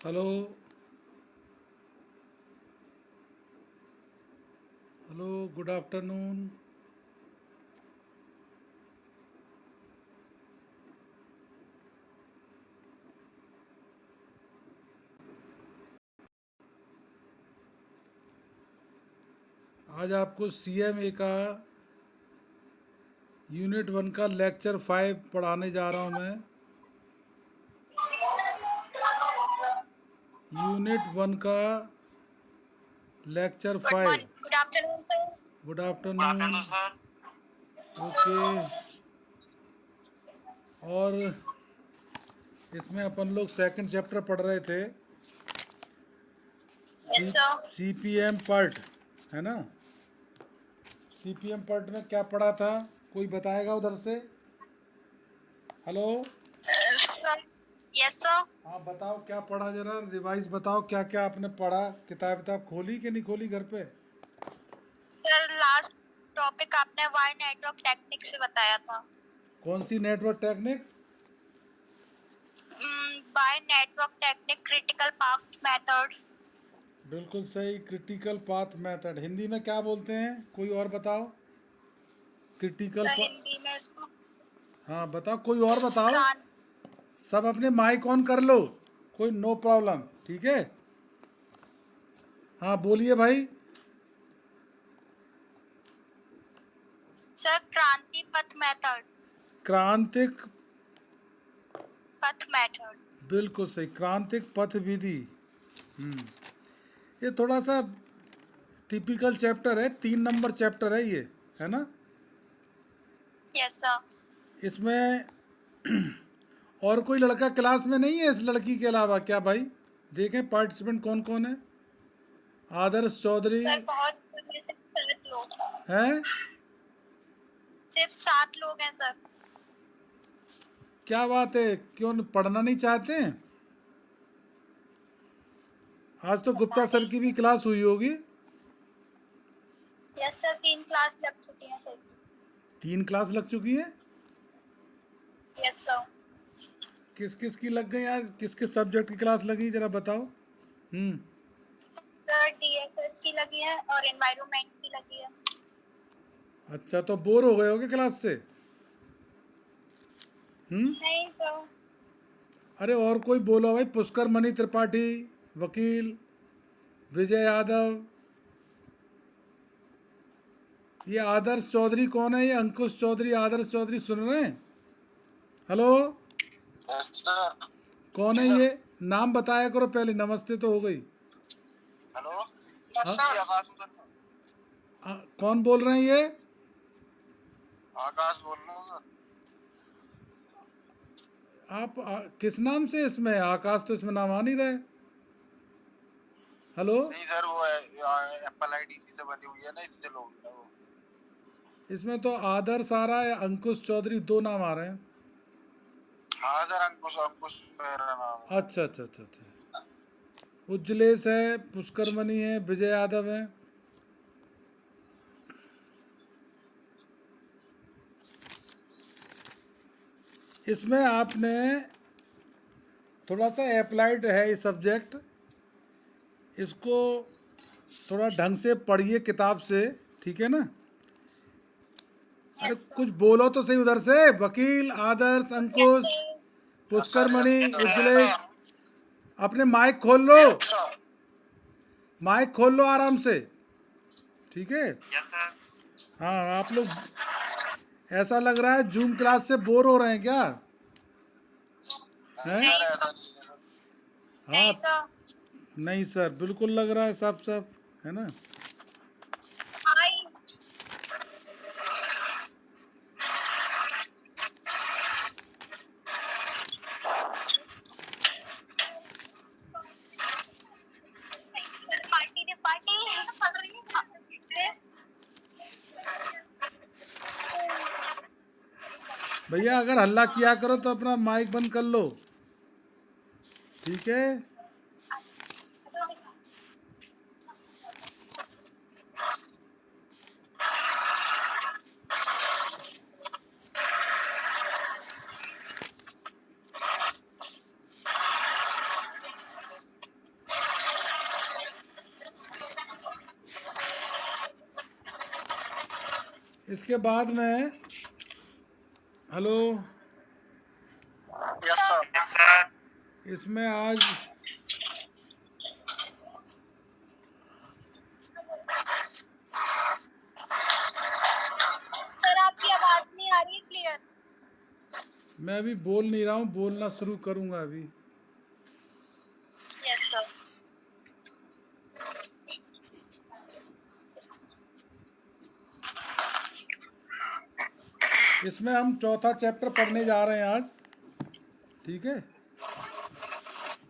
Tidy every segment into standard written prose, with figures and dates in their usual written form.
Hello. Hello, good afternoon. आज आपको CMA का यूनिट 1 का लेक्चर 5 पढ़ाने जा रहा हूँ मैं। यूनिट 1 का lecture good 5। Morning, good afternoon sir. Good afternoon okay. और इसमें अपन लोग सेकंड चैप्टर पढ़ रहे थे, यस सी सर। सीपीएम पार्ट, है ना। सीपीएम पार्ट में क्या पढ़ा था, कोई बताएगा उधर से? हेलो। Sir yes sir. हाँ बताओ क्या पढ़ा, जरा रिवाइज बताओ, क्या क्या आपने पढ़ा। किताब खोली कि नहीं खोली घर पे? सर लास्ट टॉपिक आपने वाई नेटवर्क टेक्निक से बताया था। कौन सी network technique? Y network technique critical path method. बिल्कुल सही, क्रिटिकल पाथ मेथड। हिंदी में क्या बोलते हैं, कोई और बताओ? क्रिटिकल सर पा... हिंदी में इसको हाँ बताओ, कोई और बताओ। क्रांति। सब अपने माइक ऑन कर लो, कोई नो प्रॉब्लम, ठीक है। हाँ बोलिए भाई। सर क्रांति पथ मेथड। क्रांतिक, पथ मेथड। बिल्कुल सही, क्रांतिक पथ विधि। ये थोड़ा सा टिपिकल चैप्टर है, 3 नंबर चैप्टर है ये, है ना। Yes sir. इसमें और कोई लड़का क्लास में नहीं है इस लड़की के अलावा क्या भाई? देखें पार्टिसिपेंट कौन कौन है। आदर्श चौधरी सर बहुत में सिर्फ 7 लोग, हैं? सिर्फ 7 लोग हैं सर। क्या बात है, क्यों पढ़ना नहीं चाहते हैं? आज तो पता गुप्ता सर नहीं। की भी क्लास हुई होगी। यस सर, 3 क्लास लग चुकी हैं सर। 3 क्लास लग चुकी है। Yes sir. किस किस की लग गई आज, किस किस सब्जेक्ट की क्लास लगी, जरा बताओ। सर डीएसएस की लगी है और एनवायरनमेंट की लगी है। अच्छा, तो बोर हो गए होगे क्लास से? नहीं सर। अरे और कोई बोलो भाई, पुष्कर मणि त्रिपाठी, वकील विजय यादव, ये आदर्श चौधरी कौन है? ये अंकुश चौधरी, आदर्श चौधरी, सुन रहे हैं? हेलो। Yes sir. कौन जी है सर। ये? नाम बताया करो पहले, नमस्ते तो हो गई। हेलो। यस हाँ, सर। आकाश सर। कौन बोल रहे हैं ये? आकाश बोल रहा हूँ सर। आप किस नाम से इसमें है? आकाश तो इसमें नाम आ नहीं रहा है। हेलो। नहीं सर, वो एप्पल आईडीसी से बनी हुई है ना, इससे लोग हैं वो। इसमें तो आदर्श आ रहा है, अंकुश चौधरी, 2 नाम आ रहे हैं। हाँ सर, अंकुश अंकुश मेरा नाम है। अच्छा अच्छा अच्छा अच्छा। उज्जलेश है, पुष्कर मणि है, विजय यादव है। इसमें आपने थोड़ा सा अप्लाइड है ये सब्जेक्ट, इसको थोड़ा ढंग से पढ़िए किताब से, ठीक है ना। अरे यस सर। कुछ बोलो तो सही उधर से। Vakil, Adarsh, yes Ankush, sir. Yes Pushkar sir. Mani, yes Ujjwalesh, sir. अपने माइक खोल लो, यस सर। माइक खोल लो आराम से, ठीक है। Yes sir. हाँ आप लोग, ऐसा लग रहा है जूम क्लास से बोर हो रहे हैं क्या? हैं? नहीं ऐसा सर। नहीं है सर। हाँ। नहीं सर। नहीं सर, बिल्कुल लग रहा है, सब सब, है ना। हाय। पार्टी दे पार्टी पड़ रही है। भैया अगर हल्ला किया करो तो अपना माइक बंद कर लो, ठीक है। इसके बाद में हेलो, यस सर। इसमें आज सर आपकी आवाज नहीं आ रही है क्लियर। मैं अभी बोल नहीं रहा हूँ, बोलना शुरू करूँगा अभी। Yes sir. इसमें हम चौथा चैप्टर पढ़ने जा रहे हैं आज, ठीक है,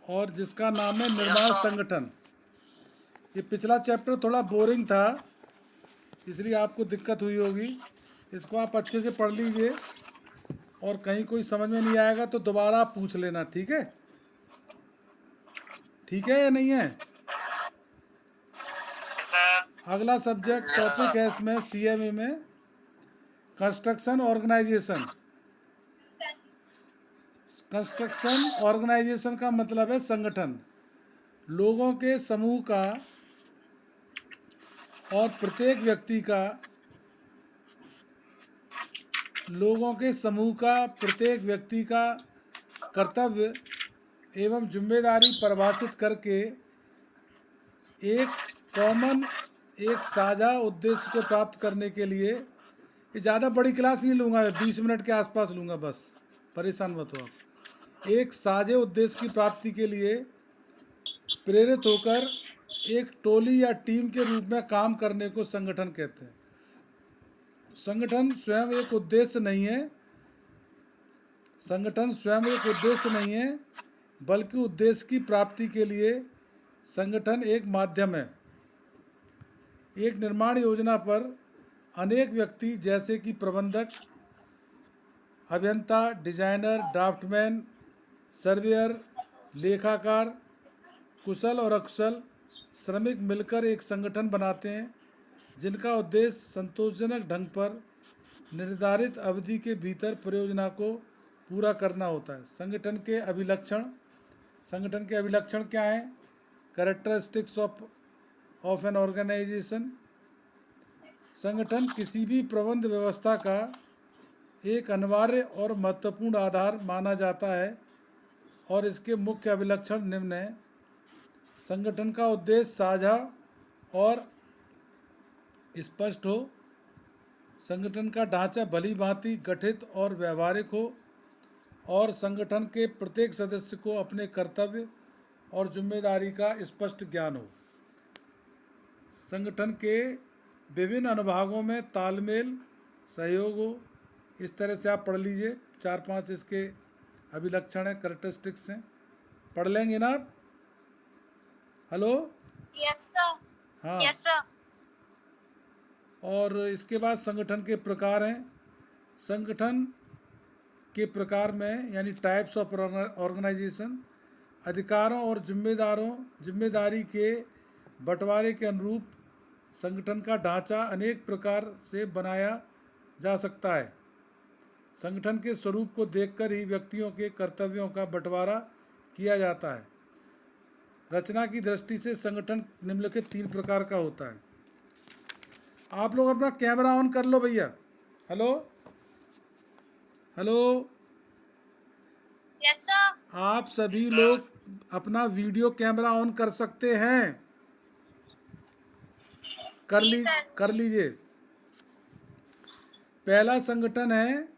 और जिसका नाम है निर्माण संगठन। ये पिछला चैप्टर थोड़ा बोरिंग था, इसलिए आपको दिक्कत हुई होगी। इसको आप अच्छे से पढ़ लीजिए, और कहीं कोई समझ में नहीं आएगा तो दोबारा आप पूछ लेना, ठीक है? ठीक है या नहीं है? अगला सब्जेक्ट टॉपिक है इसमें सीएमए में कंस्ट्रक्शन ऑर्गेनाइजेशन। कंस्ट्रक्शन ऑर्गेनाइजेशन का मतलब है संगठन, लोगों के समूह का और प्रत्येक व्यक्ति का, लोगों के समूह का प्रत्येक व्यक्ति का कर्तव्य एवं जिम्मेदारी परिभाषित करके एक कॉमन, एक साझा उद्देश्य को प्राप्त करने के लिए। ये ज़्यादा बड़ी क्लास नहीं लूँगा, 20 मिनट के आसपास लूँगा, बस परेशान मत हो आप। एक साझे उद्देश्य की प्राप्ति के लिए प्रेरित होकर एक टोली या टीम के रूप में काम करने को संगठन कहते हैं। संगठन स्वयं एक उद्देश्य नहीं है, संगठन स्वयं एक उद्देश्य नहीं है, बल्कि उद्देश्य की प्राप्ति के लिए संगठन एक माध्यम है। एक निर्माण योजना पर अनेक व्यक्ति जैसे कि प्रबंधक, अभियंता, डिजाइनर, ड्राफ्टमैन, सर्वेयर, लेखाकार, कुशल और अकुशल श्रमिक मिलकर एक संगठन बनाते हैं, जिनका उद्देश्य संतोषजनक ढंग पर निर्धारित अवधि के भीतर परियोजना को पूरा करना होता है। संगठन के अभिलक्षण क्या हैं? Characteristics of an organization. संगठन किसी भी प्रबंध व्यवस्था का एक अनिवार्य और महत्वपूर्ण आधार माना जाता है, और इसके मुख्य अभिलक्षण निम्न हैं। संगठन का उद्देश्य साझा और स्पष्ट हो, संगठन का ढांचा भली भांति गठित और व्यवहारिक हो, और संगठन के प्रत्येक सदस्य को अपने कर्तव्य और जिम्मेदारी का स्पष्ट ज्ञान हो। संगठन के विभिन्न अनुभागों में तालमेल, सहयोग हो। इस तरह से आप पढ़ लीजिए, 4-5 इसके अभिलक्षण हैं, कैरेक्टरिस्टिक्स हैं, पढ़ लेंगे ना आप? Hello, yes sir. हाँ। Yes sir. और इसके बाद संगठन के प्रकार हैं। संगठन के प्रकार में यानी टाइप्स ऑफ ऑर्गेनाइजेशन, अधिकारों और जिम्मेदारी के बंटवारे के अनुरूप संगठन का ढांचा अनेक प्रकार से बनाया जा सकता है। संगठन के स्वरूप को देखकर ही व्यक्तियों के कर्तव्यों का बंटवारा किया जाता है। रचना की दृष्टि से संगठन निम्नलिखित 3 प्रकार का होता है। आप लोग अपना कैमरा ऑन कर लो भैया। Hello hello, yes sir. आप सभी लोग अपना वीडियो कैमरा ऑन कर सकते हैं? जी सर। कर लीजिए। पहला संगठन है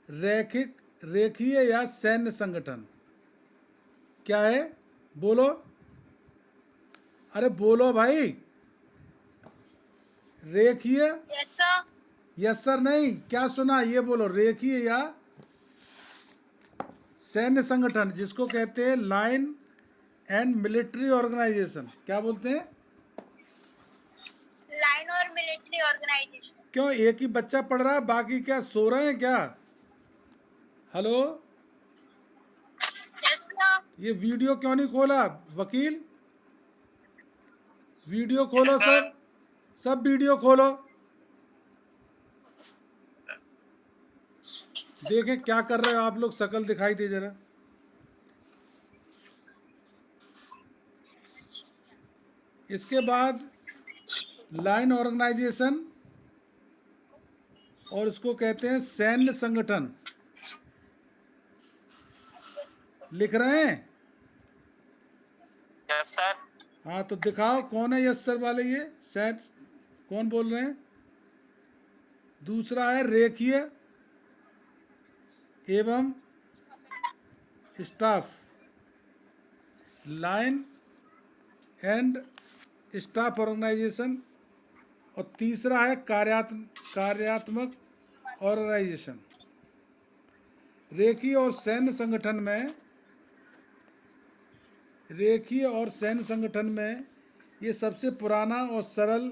रेखीय या सैन्य संगठन। क्या है? बोलो, अरे बोलो भाई। रेखीय, यस सर। यस सर नहीं, क्या सुना ये बोलो। रेखीय या सैन्य संगठन, जिसको कहते हैं लाइन एंड मिलिट्री ऑर्गेनाइजेशन। क्या बोलते हैं? लाइन और मिलिट्री ऑर्गेनाइजेशन। क्यों, एक ही बच्चा पढ़ रहा है, बाकी क्या सो रहे हैं क्या? Hello, yes sir. ये वीडियो क्यों नहीं खोला वकील? वीडियो खोलो, सब वीडियो खोलो, देखें क्या कर रहे हो आप लोग, शकल दिखाई दे जरा। इसके बाद लाइन ऑर्गेनाइजेशन, और इसको कहते हैं सैन्य संगठन। लिख रहे हैं? Yes sir. हाँ तो दिखाओ कौन है यस सर वाले, ये सैन्य कौन बोल रहे हैं? दूसरा है रेखीय एवं staff, line and staff organization. और तीसरा है कार्यात्मक ऑर्गेनाइजेशन। रेखीय और सैन्य संगठन में, रेखीय और सैन्य संगठन में ये सबसे पुराना और सरल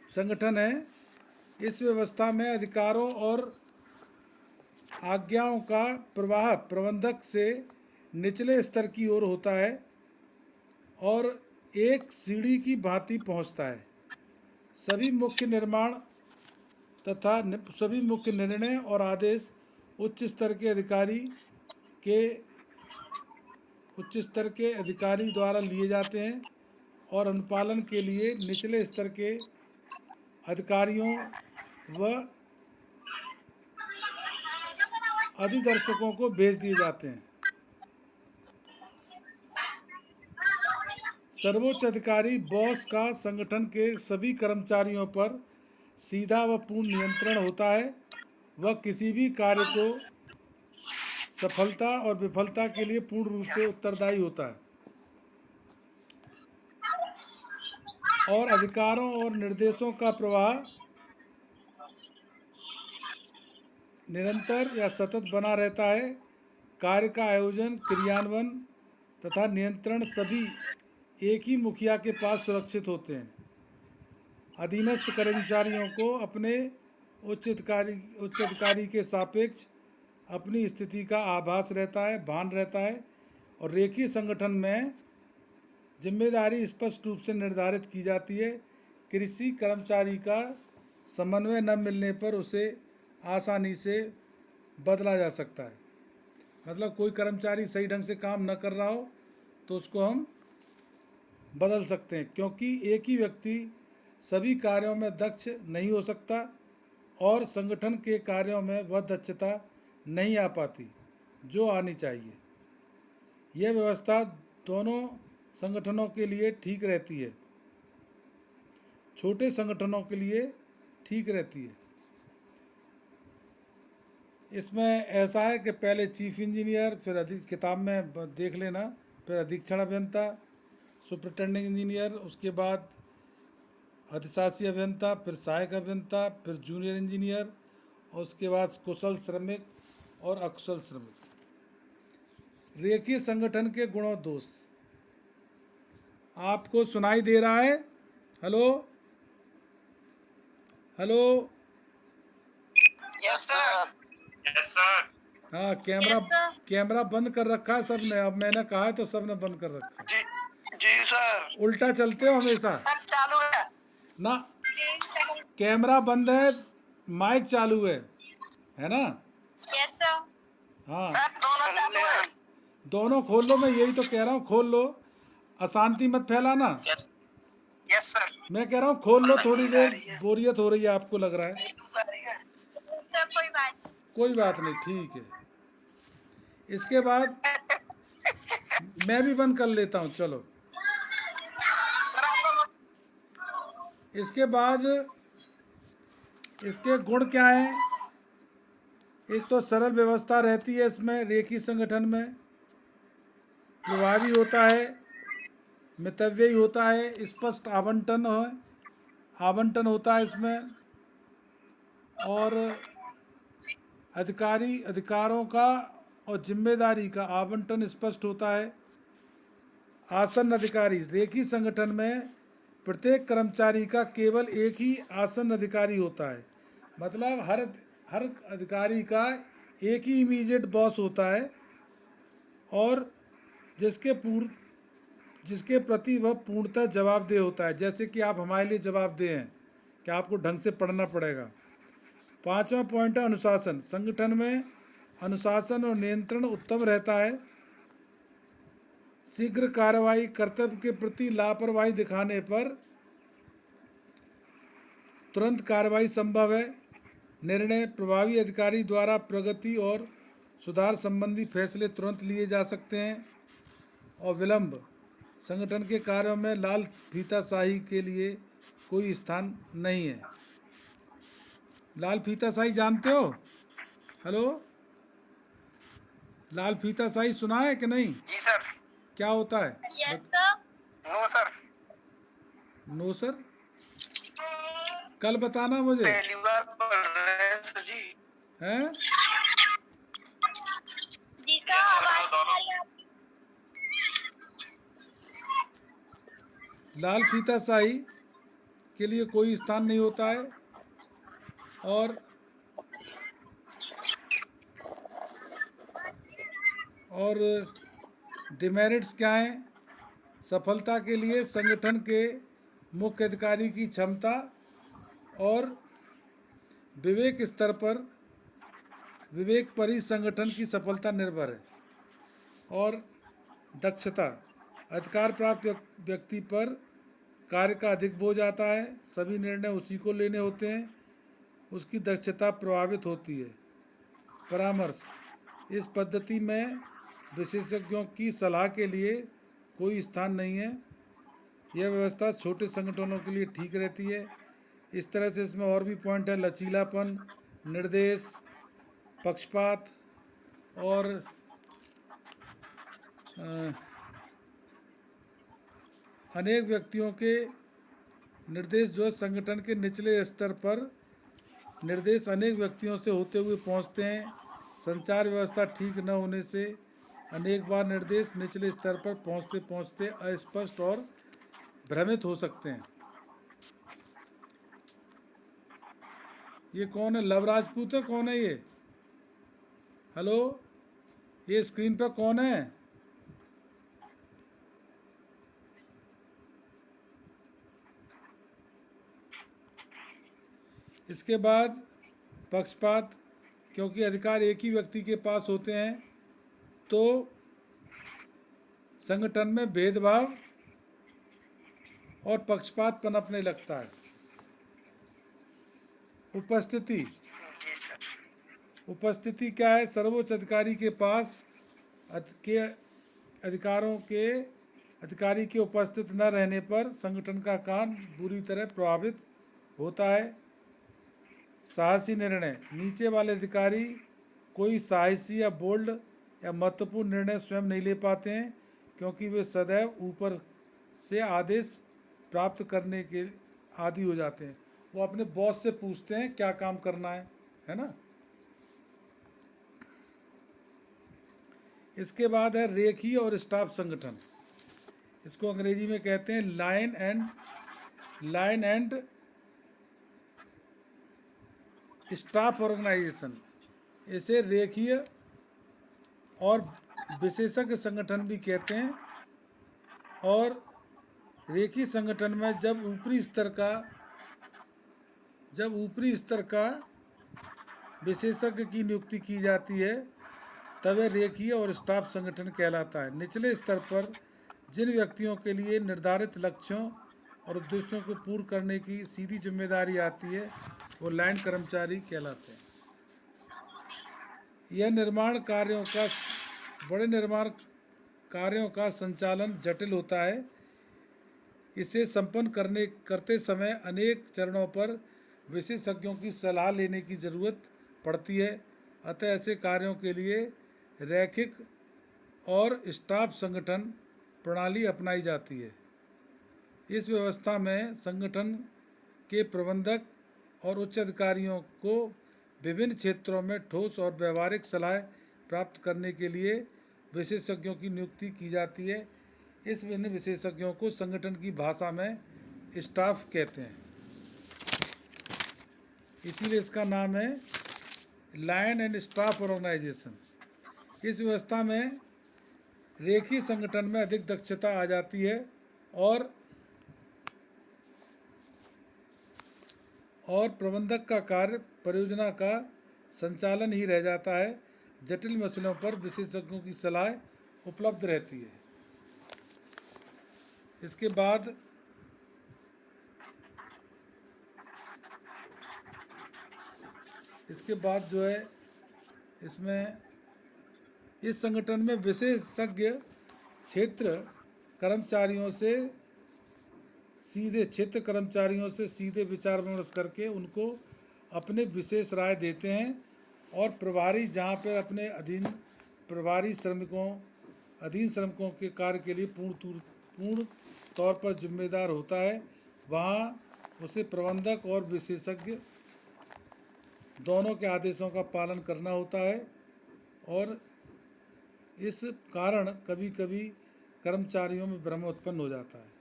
संगठन है। इस व्यवस्था में अधिकारों और आज्ञाओं का प्रवाह प्रबंधक से निचले स्तर की ओर होता है और एक सीढ़ी की भांति पहुंचता है। सभी मुख्य निर्माण तथा सभी मुख्य निर्णय और आदेश उच्च स्तर के अधिकारी द्वारा लिए जाते हैं और अनुपालन के लिए निचले स्तर के अधिकारियों व अधिदर्शकों को भेज दिए जाते हैं। सर्वोच्च अधिकारी बॉस का संगठन के सभी कर्मचारियों पर सीधा व पूर्ण नियंत्रण होता है। वह किसी भी कार्य को सफलता और विफलता के लिए पूर्ण रूप से उत्तरदायी होता है और अधिकारों और निर्देशों का प्रवाह निरंतर या सतत बना रहता है। कार्य का आयोजन, क्रियान्वयन तथा नियंत्रण सभी एक ही मुखिया के पास सुरक्षित होते हैं। अधीनस्थ कर्मचारियों को अपने उच्च अधिकारी के सापेक्ष अपनी स्थिति का आभास रहता है, भान रहता है। और रेखीय संगठन में जिम्मेदारी स्पष्ट रूप से निर्धारित की जाती है। किसी कर्मचारी का समन्वय न मिलने पर उसे आसानी से बदला जा सकता है। मतलब कोई कर्मचारी सही ढंग से काम न कर रहा हो तो उसको हम बदल सकते हैं, क्योंकि एक ही व्यक्ति सभी कार्यों में दक्ष नहीं हो सकता और संगठन के कार्यों में वह दक्षता नहीं आ पाती जो आनी चाहिए। यह व्यवस्था दोनों संगठनों के लिए ठीक रहती है, छोटे संगठनों के लिए ठीक रहती है। इसमें ऐसा है कि पहले चीफ इंजीनियर, फिर किताब में देख लेना, फिर अधीक्षण अभियंता, सुपरिटेंडिंग इंजीनियर, उसके बाद अधिशासी अभियंता, फिर सहायक अभियंता, फिर जूनियर इंजीनियर, और उसके बाद कुशल श्रमिक और अकुशल श्रमिक। रेखीय संगठन के गुण और दोष आपको सुनाई दे रहा है? Hello hello, yes sir. Yes sir. हाँ Yes, sir. कैमरा बंद कर रखा है सबने। अब मैंने कहा है तो सबने बंद कर रखा है। जी सर। उल्टा चलते हो हमेशा चालू है ना। कैमरा बंद है, माइक चालू है ना? Yes, sir. हाँ, दोनों चालू है। दोनों खोल लो। मैं यही तो कह रहा हूँ, खोल लो, अशांति मत फैलाना। Yes sir. मैं कह रहा हूँ खोल लो, थोड़ी देर बोरियत हो रही है आपको लग रहा है। Sir, कोई बात नहीं। कोई बात नहीं, ठीक है। इसके बाद मैं भी बंद कर लेता हूँ, चलो। इसके बाद इसके गुण क्या हैं? एक तो सरल व्यवस्था रहती है इसमें, रेखीय संगठन में प्रभावी होता है, मितव्ययी होता है, स्पष्ट आवंटन होता है इसमें, और अधिकारों का और जिम्मेदारी का आवंटन स्पष्ट होता है। आसन अधिकारी, रेखीय संगठन में प्रत्येक कर्मचारी का केवल एक ही आसन अधिकारी होता है। मतलब हर अधिकारी का एक ही इमीडिएट बॉस होता है और जिसके प्रति वह पूर्णतः जवाबदेह होता है। जैसे कि आप हमारे लिए जवाबदेह हैं कि आपको ढंग से पढ़ना पड़ेगा। 5वां पॉइंट है अनुशासन। संगठन में अनुशासन और नियंत्रण उत्तम रहता है। शीघ्र कार्रवाई, कर्तव्य के प्रति लापरवाही दिखाने पर तुरंत कार्रवाई संभव है। निर्णय प्रभावी अधिकारी द्वारा प्रगति और सुधार संबंधी फैसले तुरंत लिए जा सकते हैं। और विलंब, संगठन के कार्यों में लाल फीताशाही के लिए कोई स्थान नहीं है। लाल फीताशाही जानते हो? हेलो, लाल फीताशाही सुना है कि नहीं? जी सर। क्या होता है? Yes sir. No sir. No sir, कल बताना मुझे। पहली बार पढ़ रहे हैं सर जी। हैं? जी सर, आवाज नहीं आ रही आपकी। लाल फीताशाही के लिए कोई स्थान नहीं होता है। और डिमेरिट्स क्या हैं? सफलता के लिए संगठन के मुख्य अधिकारी की क्षमता और विवेक स्तर पर विवेक पर ही संगठन की सफलता निर्भर है। और दक्षता, अधिकार प्राप्त व्यक्ति पर कार्य का अधिक बोझ आता है, सभी निर्णय उसी को लेने होते हैं, उसकी दक्षता प्रभावित होती है। परामर्श, इस पद्धति में विशेषज्ञों की सलाह के लिए कोई स्थान नहीं है। यह व्यवस्था छोटे संगठनों के लिए ठीक रहती है। इस तरह से इसमें और भी पॉइंट है: लचीलापन, निर्देश, पक्षपात और अनेक व्यक्तियों के निर्देश जो संगठन के निचले स्तर पर निर्देश अनेक व्यक्तियों से होते हुए पहुंचते हैं। संचार व्यवस्था ठीक न होने से अनेक बार निर्देश निचले स्तर पर पहुंचते पहुंचते अस्पष्ट और भ्रमित हो सकते हैं। ये कौन है? लव राजपूत है? कौन है ये? हेलो, ये स्क्रीन पर कौन है? इसके बाद पक्षपात, क्योंकि अधिकार एक ही व्यक्ति के पास होते हैं तो संगठन में भेदभाव और पक्षपात पनपने लगता है। उपस्थिति, जी सर। उपस्थिति क्या है? सर्वोच्च अधिकारी के पास के अधिकारी के उपस्थित न रहने पर संगठन का काम बुरी तरह प्रभावित होता है। साहसी निर्णय, नीचे वाले अधिकारी कोई साहसी या बोल्ड या महत्वपूर्ण निर्णय स्वयं नहीं ले पाते हैं, क्योंकि वे सदैव ऊपर से आदेश प्राप्त करने के आदी हो जाते हैं। वो अपने बॉस से पूछते हैं क्या काम करना है ना। इसके बाद है रेखीय और स्टाफ संगठन। इसको अंग्रेजी में कहते हैं लाइन एंड स्टाफ ऑर्गेनाइजेशन। इसे रेखीय और विशेषज्ञ संगठन भी कहते हैं। और रेखीय संगठन में जब ऊपरी स्तर का विशेषज्ञ की नियुक्ति की जाती है तब यह रेखीय और स्टाफ संगठन कहलाता है। निचले स्तर पर जिन व्यक्तियों के लिए निर्धारित लक्ष्यों और उद्देश्यों को पूर्ण करने की सीधी जिम्मेदारी आती है वो लाइन कर्मचारी कहलाते हैं। यह बड़े निर्माण कार्यों का संचालन जटिल होता है। इसे संपन्न करते समय अनेक चरणों पर विशेषज्ञों की सलाह लेने की ज़रूरत पड़ती है। अतः ऐसे कार्यों के लिए रैखिक और स्टाफ संगठन प्रणाली अपनाई जाती है। इस व्यवस्था में संगठन के प्रबंधक और उच्च अधिकारियों को विभिन्न क्षेत्रों में ठोस और व्यवहारिक सलाह प्राप्त करने के लिए विशेषज्ञों की नियुक्ति की जाती है। इस विभिन्न विशेषज्ञों को संगठन की भाषा में स्टाफ कहते हैं, इसीलिए इसका नाम है लाइन एंड स्टाफ ऑर्गेनाइजेशन। इस व्यवस्था में रेखीय संगठन में अधिक दक्षता आ जाती है और प्रबंधक का कार्य परियोजना का संचालन ही रह जाता है। जटिल मसलों पर विशेषज्ञों की सलाह उपलब्ध रहती है। इसके बाद इसके बाद जो है इसमें इस संगठन में विशेषज्ञ क्षेत्र कर्मचारियों से सीधे विचार विमर्श करके उनको अपने विशेष राय देते हैं और प्रभारी जहाँ पर अपने अधीन श्रमिकों के कार्य के लिए पूर्ण तौर पर जिम्मेदार होता है, वहाँ उसे प्रबंधक और विशेषज्ञ दोनों के आदेशों का पालन करना होता है और इस कारण कभी कभी कर्मचारियों में भ्रम उत्पन्न हो जाता है।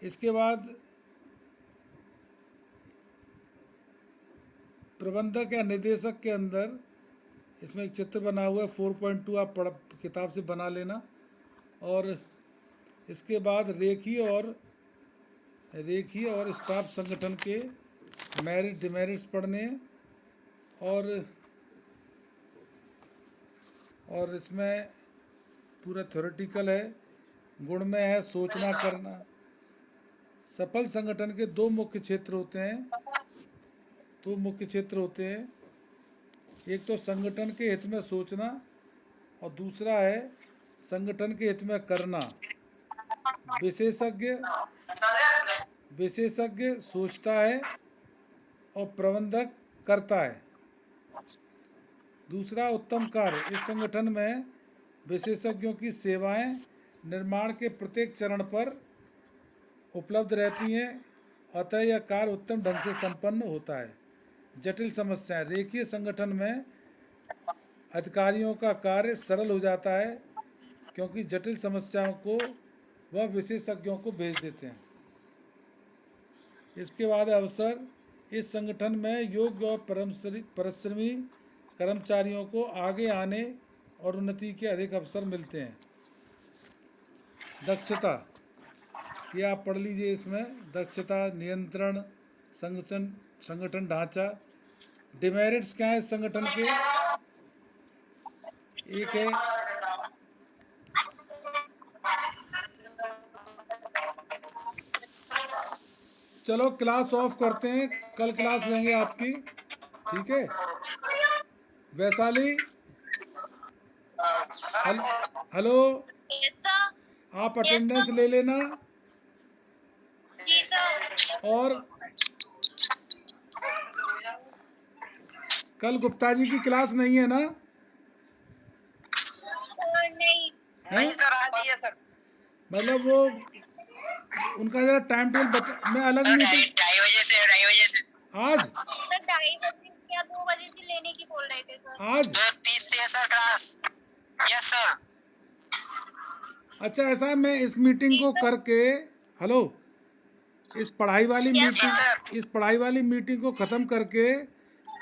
इसके बाद प्रबंधक या निदेशक के अंदर इसमें एक चित्र बना हुआ है 4.2, आप किताब से बना लेना। और इसके बाद रेखीय और स्टाफ संगठन के मेरिट डिमेरिट्स पढ़ने और इसमें पूरा थ्योरेटिकल है। गुण में है सोचना करना। सफल संगठन के दो मुख्य क्षेत्र होते हैं, एक तो संगठन के हित में सोचना और दूसरा है संगठन के हित में करना। विशेषज्ञ सोचता है और प्रबंधक करता है। दूसरा, उत्तम कार्य। इस संगठन में विशेषज्ञों की सेवाएं निर्माण के प्रत्येक चरण पर उपलब्ध रहती हैं, अतः यह कार्य उत्तम ढंग से संपन्न होता है। जटिल समस्याएं। रेखीय संगठन में अधिकारियों का कार्य सरल हो जाता है क्योंकि जटिल समस्याओं को वह विशेषज्ञों को भेज देते हैं। इसके बाद अवसर। इस संगठन में योग्य और परिश्रमी कर्मचारियों को आगे आने और उन्नति के अधिक अवसर मिलते हैं। दक्षता, ये आप पढ़ लीजिए। इसमें दक्षता, नियंत्रण, संगठन ढांचा। डिमेरिट्स क्या है इस संगठन के? एक है चलो क्लास ऑफ करते हैं, कल क्लास लेंगे आपकी, ठीक है? Vaishali, hello, yes sir. आप अटेंडेंस ले लेना। जी सर। और कल गुप्ता जी की क्लास नहीं है ना? सर नहीं है? करा दिया सर। मतलब वो उनका जरा टाइम टेबल बता। मैं अलग मीटिंग 2:30 से आज सर 2:30 या 2 बजे से लेने की बोल रहे थे सर। आज 2:30 से सर क्लास। Yes sir. अच्छा, ऐसा है, मैं इस मीटिंग को करके, हेलो, इस पढ़ाई वाली मीटिंग को ख़त्म करके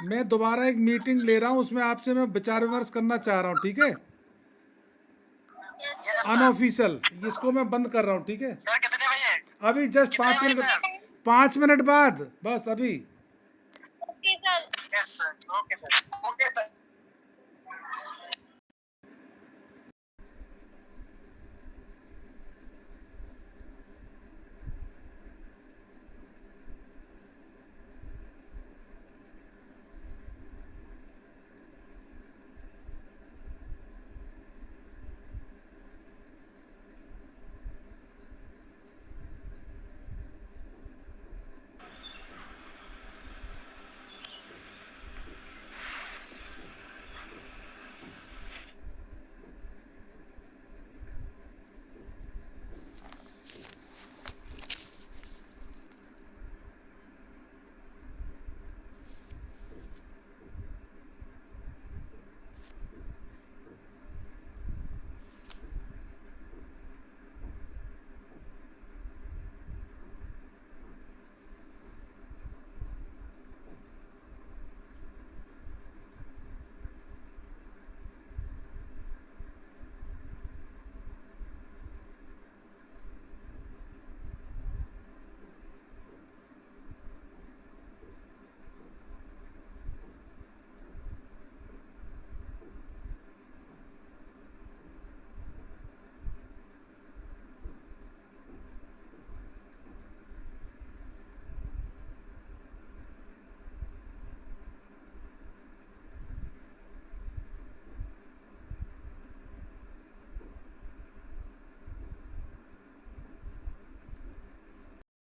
मैं दोबारा एक मीटिंग ले रहा हूँ, उसमें आपसे मैं विचार विमर्श करना चाह रहा हूँ, ठीक है? अनऑफिशियल, इसको मैं बंद कर रहा हूँ, ठीक है? सर कितने बजे? अभी जस्ट 5 मिनट बाद, बस अभी। Okay sir. Yes sir. Okay sir. Okay sir.